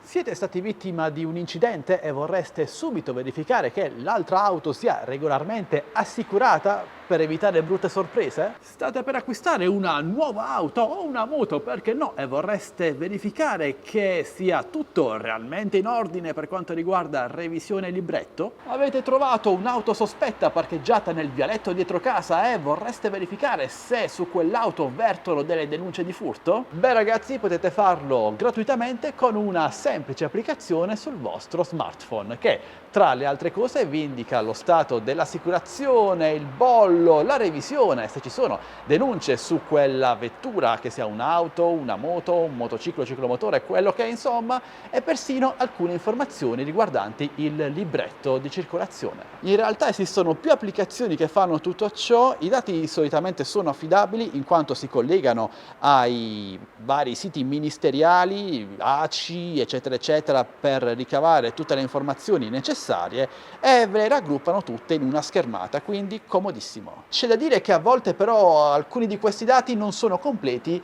Siete stati vittima di un incidente e vorreste subito verificare che l'altra auto sia regolarmente assicurata per evitare brutte sorprese? State per acquistare una nuova auto o una moto, perché no, e vorreste verificare che sia tutto realmente in ordine per quanto riguarda revisione e libretto? Avete trovato un'auto sospetta parcheggiata nel vialetto dietro casa e vorreste verificare se su quell'auto vertono delle denunce di furto? Beh ragazzi, potete farlo gratuitamente con una semplice applicazione sul vostro smartphone che, tra le altre cose, vi indica lo stato dell'assicurazione, il bollo, la revisione, se ci sono denunce su quella vettura, che sia un'auto, una moto, un motociclo, ciclomotore, quello che è insomma, e persino alcune informazioni riguardanti il libretto di circolazione. In realtà esistono più applicazioni che fanno tutto ciò, i dati solitamente sono affidabili in quanto si collegano ai vari siti ministeriali, ACI, eccetera, eccetera, per ricavare tutte le informazioni necessarie e ve le raggruppano tutte in una schermata, quindi comodissimo. C'è da dire che a volte però alcuni di questi dati non sono completi,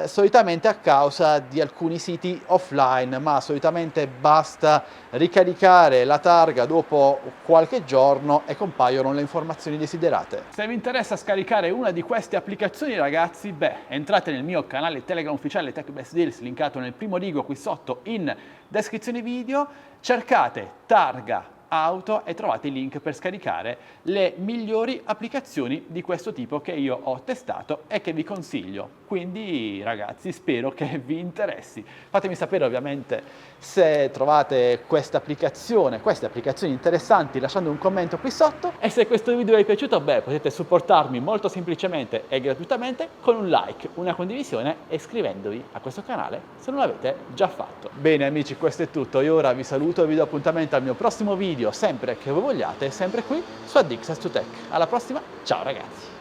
solitamente a causa di alcuni siti offline, ma solitamente basta ricaricare la targa dopo qualche giorno e compaiono le informazioni desiderate. Se vi interessa scaricare una di queste applicazioni ragazzi, entrate nel mio canale Telegram ufficiale TechBest Deals, linkato nel primo rigo qui sotto in descrizione video, cercate targa auto e trovate il link per scaricare le migliori applicazioni di questo tipo che io ho testato e che vi consiglio. Quindi ragazzi, spero che vi interessi. Fatemi sapere ovviamente se trovate queste applicazioni interessanti lasciando un commento qui sotto, e se questo video vi è piaciuto, potete supportarmi molto semplicemente e gratuitamente con un like, una condivisione e iscrivendovi a questo canale se non l'avete già fatto. Bene amici, questo è tutto. Io ora vi saluto e vi do appuntamento al mio prossimo video, sempre che voi vogliate, sempre qui su Addicts to Tech. Alla prossima, ciao ragazzi!